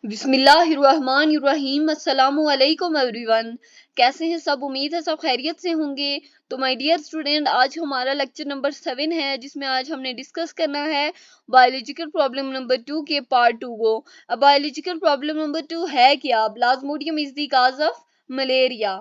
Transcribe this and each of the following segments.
बिस्मिल्लाहिर्रहमानिर्रहीम। अस्सलामु अलैकुम एवरीवन। कैसे हैं सब? उम्मीद है सब खैरियत से होंगे। तो माय डियर स्टूडेंट, आज हमारा लेक्चर नंबर 7 है, जिसमें आज हमने डिस्कस करना है बायोलॉजिकल प्रॉब्लम नंबर 2 के पार्ट 2 को। अब बायोलॉजिकल प्रॉब्लम नंबर 2 है क्या? Plasmodium is the cause of malaria.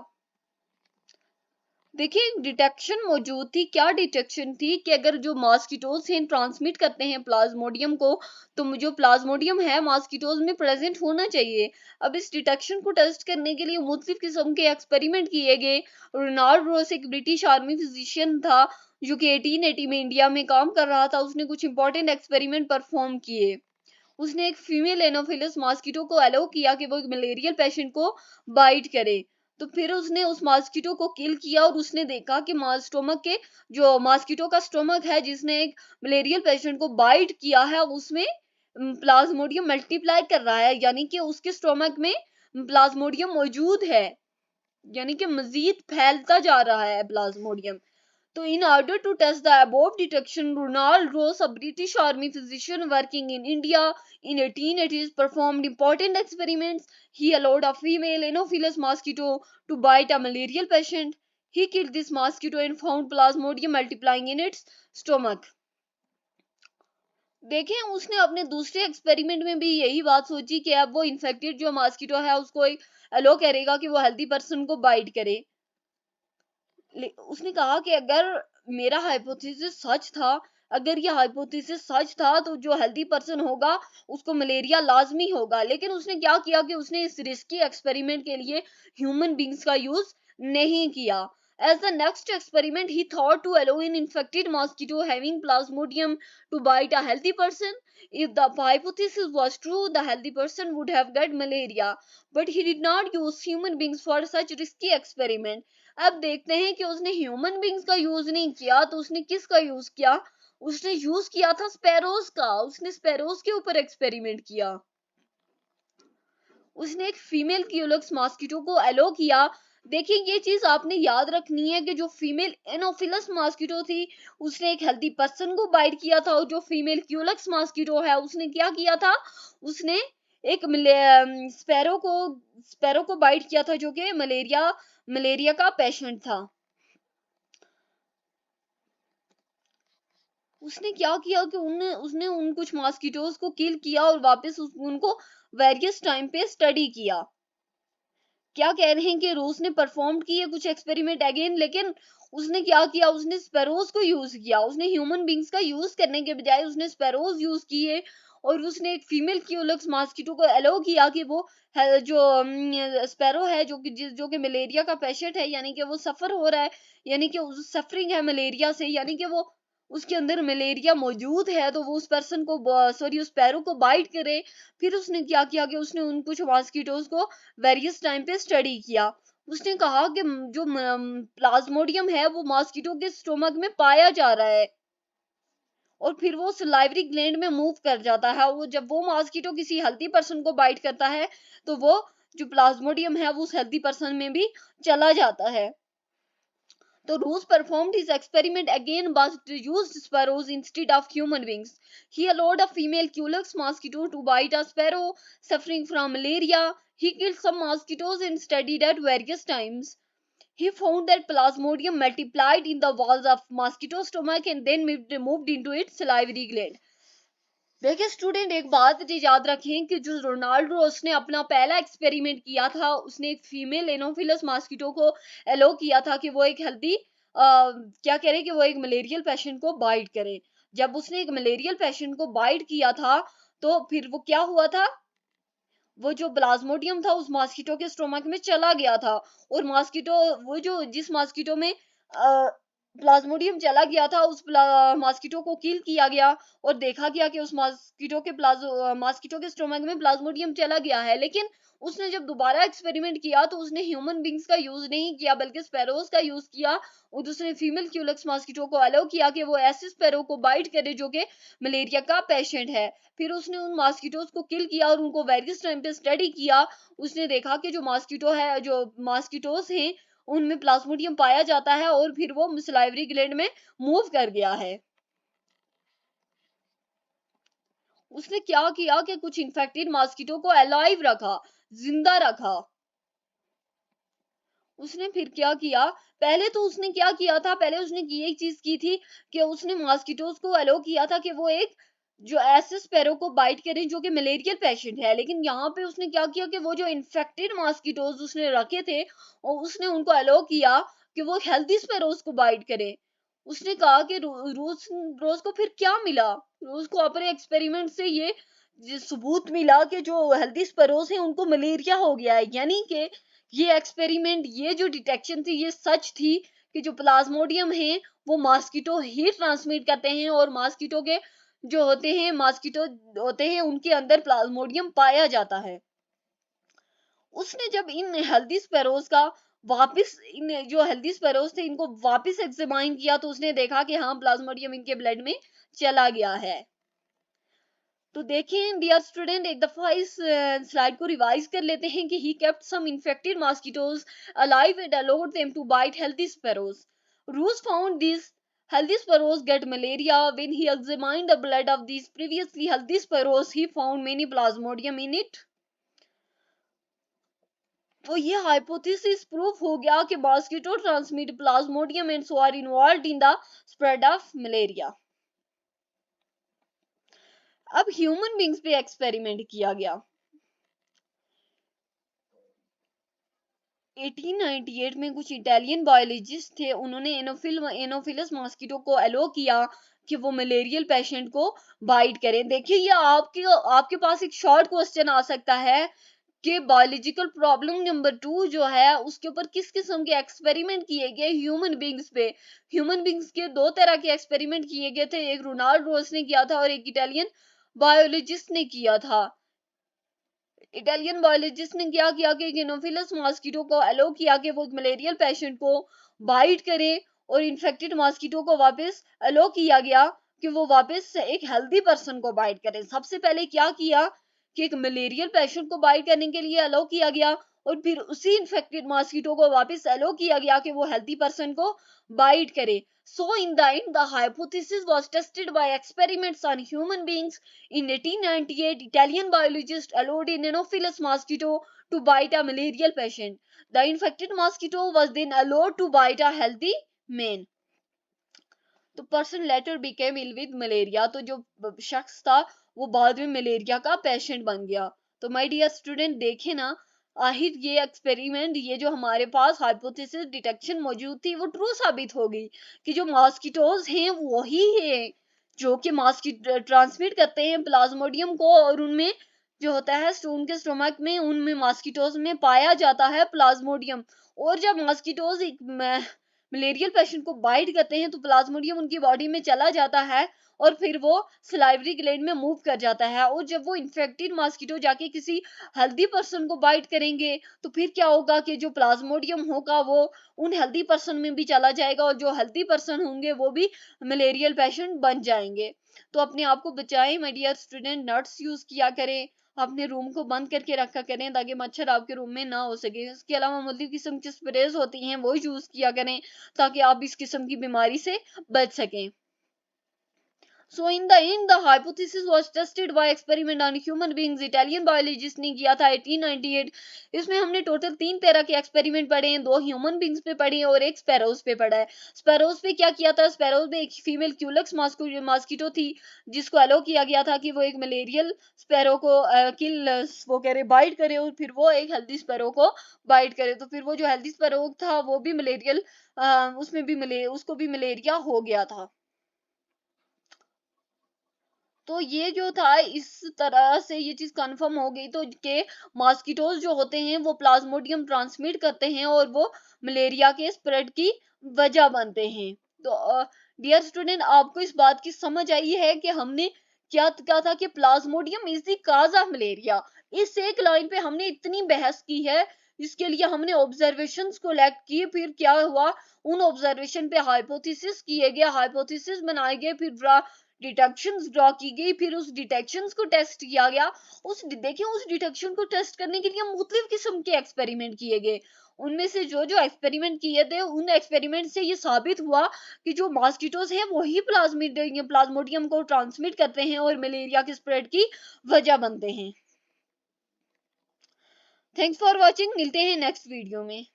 देखिए, डिटेक्शन मौजूद थी। क्या डिटेक्शन थी कि अगर जो मॉस्किटोज हैं ट्रांसमिट करते हैं प्लाज्मोडियम को, तो जो प्लाज्मोडियम है मॉस्किटोज में प्रेजेंट होना चाहिए। अब इस डिटेक्शन को टेस्ट करने के लिए मुख्तलिफ किस्म के एक्सपेरिमेंट किए गए। रोनाल्ड रोस एक ब्रिटिश आर्मी फिजिशियन था जो कि 1880 में इंडिया में काम कर रहा था। उसने कुछ इंपॉर्टेंट एक्सपेरिमेंट परफॉर्म किए। उसने एक फीमेल एनोफिलस मॉस्किटो को अलाउ किया कि वो एक मलेरियल पेशेंट को बाइट करे। तो फिर उसने उस मॉस्किटो को किल किया और उसने देखा कि स्टोमक के जो मॉस्किटो का स्टोमक है जिसने एक मलेरियल पेशेंट को बाइट किया है, उसमें प्लाज्मोडियम मल्टीप्लाई कर रहा है, यानी कि उसके स्टोमक में प्लाज्मोडियम मौजूद है, यानी कि मजीद फैलता जा रहा है Plasmodium. So, in order to test the above detection, Ronald Ross, a British army physician working in India in 1880s, performed important experiments. He allowed a female Anopheles mosquito to bite a malarial patient. He killed this mosquito and found plasmodium multiplying in its stomach. देखें, उसने अपने दूसरे experiment में भी यही बात सोची कि अब वो इन्फेक्टेड जो मॉस्किटो है उसको अलो करेगा कि वो हेल्दी पर्सन को बाइट करे। उसने कहा कि अगर मेरा हाइपोथेसिस सच था, अगर ये हाइपोथेसिस सच था, तो जो हेल्दी पर्सन होगा उसको मलेरिया लाजमी होगा। लेकिन उसने क्या किया कि उसने इस रिस्की एक्सपेरिमेंट के लिए ह्यूमन बींग्स का यूज नहीं किया। As the next experiment, he thought to allow an infected mosquito having plasmodium to bite a healthy person. If the hypothesis was true, the healthy person would have got malaria. But he did not use human beings for such risky experiment. अब देखते हैं कि उसने human beings का use नहीं किया, तो उसने किसका यूज किया? उसने यूज किया था स्पैरोज का। उसने स्पैरोज के ऊपर एक्सपेरिमेंट किया। उसने एक फीमेल क्यूलेक्स मॉस्किटो को अलो किया। देखिए, ये चीज आपने याद रखनी है कि जो फीमेल एनोफिलस मॉस्किटो थी उसने एक हेल्दी पर्सन को बाइट किया था, और जो फीमेल क्यूलेक्स मॉस्किटो है उसने क्या किया था? उसने एक स्पैरो को बाइट किया था जो कि मलेरिया का पेशेंट था। उसने क्या किया कि उसने उन कुछ मॉस्किटोज को किल किया और वापस उनको वेरियस टाइम पे स्टडी किया। क्या कह रहे हैं कि रूस ने परफॉर्म किए कुछ एक्सपेरिमेंट अगेन, लेकिन उसने क्या किया? उसने स्पैरोज को यूज किया। उसने ह्यूमन बींग्स का यूज करने के बजाय उसने स्पैरोज यूज किए, और उसने एक फीमेल क्यूलेक्स मॉस्किटो को अलाउ किया कि वो जो स्पैरो है जो कि मलेरिया का पेशेंट है, यानी कि वो सफर हो रहा है, यानी कि सफरिंग है मलेरिया से, यानी कि वो उसके अंदर मलेरिया मौजूद है, तो वो उस पर्सन को सॉरी उस स्पैरो को बाइट करे। फिर उसने क्या किया कि उसने उन कुछ मॉस्किटोज को वेरियस टाइम पे स्टडी किया। उसने कहा कि जो प्लाज्मोडियम है वो मॉस्किटो के स्टोमक में पाया जा रहा है, और फिर वो सलाइवरी ग्लैंड में मूव कर जाता है। वो जब वो मॉस्किटो किसी हेल्दी पर्सन को बाइट करता है, तो वो जो प्लाज्मोडियम है वो उस हेल्दी पर्सन में भी चला जाता है। So Roos performed his experiment again but used sparrows instead of human beings. He allowed a female Culex mosquito to bite a sparrow suffering from malaria. He killed some mosquitoes and studied at various times. He found that plasmodium multiplied in the walls of mosquito stomach and then moved into its salivary gland. देखिए student, एक बात याद रखें कि जो Ronald रोस ने अपना पहला एक्सपेरिमेंट किया था, उसने एक फीमेल एनोफिलस मॉस्किटो को अलो किया था कि वो एक हेल्दी क्या कह रहे कि वो एक मलेरियल पेशेंट को बाइट करे। जब उसने एक मलेरियल पेशेंट को बाइट किया था, तो फिर वो क्या हुआ था? वो जो प्लाज्मोडियम था उस मॉस्किटो के स्टोमक में चला गया था, और मॉस्किटो वो जो जिस मॉस्किटो में प्लाज्मोडियम चला गया था, उस मॉस्किटो को किल किया गया, और देखा गया कि उस मॉस्किटो के स्टोमक में प्लाज्मोडियम चला गया है। लेकिन उसने जब दोबारा एक्सपेरिमेंट किया तो उसने ह्यूमन बींग्स का यूज नहीं किया बल्कि स्पैरोज का यूज किया, और उसने फीमेल क्यूलेक्स मॉस्किटो को अलाउ किया कि वो ऐसे स्पैरो को बाइट करे जो कि मलेरिया का पेशेंट है। फिर उसने उन मॉस्किटोज को किल किया और उनको वेरियस टाइम पे स्टडी किया। उसने देखा कि जो मॉस्किटोज हैं उनमें प्लाज्मोडियम पाया जाता है, और फिर वो सलाइवरी ग्लैंड में मूव कर गया है। उसने क्या किया कि कुछ इन्फेक्टेड मॉस्किटो को अलाइव रखा, जिंदा रखा। उसने फिर क्या किया, पहले तो उसने क्या किया था, पहले उसने ये चीज की थी कि उसने मॉस्किटोज को अलो किया था कि वो एक जो ऐसे स्पैरो को बाइट करें जो कि मलेरियल पेशेंट है, लेकिन यहाँ पे उसने क्या किया कि वो जो इन्फेक्टेड मॉस्किटोज उसने रखे थे और उसने उनको अलो किया कि वो हेल्दी स्पैरोज को बाइट करें। उसने कहा कि रोज रोज को फिर क्या मिला, रोज को अपने एक्सपेरिमेंट से ये सबूत मिला कि जो हेल्दी स्पैरोज हैं उनको मलेरिया हो गया है, यानी कि ये एक्सपेरिमेंट, ये जो डिटेक्शन थी ये सच थी कि जो प्लाज्मोडियम है वो मॉस्किटो ही ट्रांसमिट करते हैं और मॉस्किटो के जो होते हैं, मॉस्किटो होते हैं उनके अंदर प्लाज्मोडियम पाया जाता है। उसने जब इन हेल्दी स्पैरोज का वापस, इन जो हेल्दी स्पैरोज थे इनको वापस एग्जामाइन किया तो उसने देखा कि हाँ प्लाज्मोडियम इनके ब्लड में चला गया है। तो देखें डियर स्टूडेंट, एक दफा इस स्लाइड को रिवाइज कर लेते हैं कि he kept some infected mosquitoes alive and allowed them to bite healthy sparrows. Roos found these healthy sparrows get malaria. When he examined the blood of these previously healthy sparrows, he found many plasmodium in it. तो ये hypothesis proof हो गया कि mosquito transmit plasmodium and so are involved in the spread of malaria. अब human beings पे experiment किया गया। 1898 में कुछ इटालियन बायोलॉजिस्ट थे, उन्होंने एनोफिलस मॉस्किटो को अलो किया कि वो मलेरियल पेशेंट को बाइट करें। देखिए ये आपके पास एक शॉर्ट क्वेश्चन आ सकता है कि बायोलॉजिकल प्रॉब्लम नंबर 2 जो है उसके ऊपर किस किस्म के एक्सपेरिमेंट किए गए ह्यूमन बींग्स पे। ह्यूमन बींग्स के दो तरह के एक्सपेरिमेंट किए गए थे, एक रोनाल्ड रोज ने किया था और एक इटालियन बायोलॉजिस्ट ने किया था। इटालियन बायोलॉजिस्ट ने क्या किया कि एनोफिलस मॉस्किटो को अलो किया कि वो मलेरियल पेशेंट को बाइट करे और इन्फेक्टेड मॉस्किटो को वापस अलो किया गया कि वो वापस एक हेल्दी पर्सन को बाइट करे। सबसे पहले क्या किया कि एक मलेरियल पेशेंट को बाइट करने के लिए अलो किया गया और फिर उसी इन्फेक्टेड मॉस्किटो को वापस अलो किया गया कि वो हेल्दी पर्सन को बाइट करे। So in the end, the hypothesis was tested by experiments on human beings. In 1898, Italian biologist allowed a Anopheles mosquito to bite a malarial patient. The infected mosquito was then allowed to bite a healthy man. तो person later became ill with malaria, तो जो शख्स था वो बाद में malaria का patient बन गया। तो माय डियर स्टूडेंट देखे ना, आखिर ये एक्सपेरिमेंट, ये जो हमारे पास हाइपोथेसिस डिटेक्शन मौजूद थी वो ट्रू साबित हो गई कि जो मॉस्किटोज हैं वही है जो कि मॉस्किटो ट्रांसमिट करते हैं प्लाज्मोडियम को, और उनमें जो होता है उनके स्टोमक में, उनमें मॉस्किटोज में पाया जाता है प्लाज्मोडियम। और जब मॉस्किटोज मलेरियल पेशेंट को बाइट करते हैं तो प्लाज्मोडियम उनकी बॉडी में चला जाता है और फिर वो सलाइवरी ग्लैंड में मूव कर जाता है, और जब वो इन्फेक्टेड मॉस्किटो जाके किसी हेल्दी पर्सन को बाइट करेंगे तो फिर क्या होगा कि जो प्लाज्मोडियम होगा वो उन हेल्दी पर्सन में भी चला जाएगा और जो हेल्दी पर्सन होंगे वो भी मलेरियल पेशेंट बन जाएंगे। तो अपने आप को बचाएं my dear student, nuts use किया करें, अपने रूम को बंद करके रखा करें ताकि मच्छर आपके रूम में ना हो सके। इसके अलावा मुख्तलिफ किस्म की स्प्रेज होती हैं वो यूज किया करें ताकि आप इस किस्म की बीमारी से बच सकें। So in the end, the hypothesis was tested by experiment on human beings. Italian biologist ने किया था 1898। इसमें हमने टोटल 3 तरह के एक्सपेरिमेंट पढ़े हैं, 2 ह्यूमन बींग्स पे पढ़े हैं और एक स्पैरोज पे पढ़ा है। स्पैरोज पे क्या किया था, स्पैरोज में एक फीमेल क्यूलक्स मॉस्किटो थी जिसको अलो किया गया था कि वो एक मलेरियल स्पैरो को वो कह रहे बाइट करे और फिर वो एक हेल्दी स्पैरो को बाइट करे। तो फिर वो जो हेल्दी स्पैरो था वो भी मलेरियल, उसमें भी उसको भी मलेरिया हो गया था। तो ये जो था इस तरह से ये चीज कंफर्म हो गई तो के मॉस्किटोज जो होते हैं वो प्लाज्मोडियम ट्रांसमिट करते हैं और वो मलेरिया के स्प्रेड की वजह बनते हैं। तो डियर स्टूडेंट, आपको इस बात की समझ आई है कि हमने क्या कहा था कि Plasmodium is the cause of malaria. इस एक लाइन पे हमने इतनी बहस की है, इसके लिए हमने ऑब्जर्वेशंस कलेक्ट किए, फिर क्या हुआ उन ऑब्जर्वेशन पे हाइपोथेसिस किए गए, हाइपोथेसिस बनाए गए, फिर डिटेक्शंस ड्रॉ की गई, फिर उस डिटेक्शंस को टेस्ट किया गया। देखिए उस डिटेक्शन को टेस्ट करने के लिए मुख्तलिफ किस्म के एक्सपेरिमेंट किए गए। उनमें से जो जो एक्सपेरिमेंट किए थे उन एक्सपेरिमेंट से ये साबित हुआ कि जो मॉस्किटोज हैं वही प्लाज्मोडियम को ट्रांसमिट करते हैं और मलेरिया के स्प्रेड की वजह बनते हैं। थैंक्स फॉर वॉचिंग, मिलते हैं नेक्स्ट वीडियो में।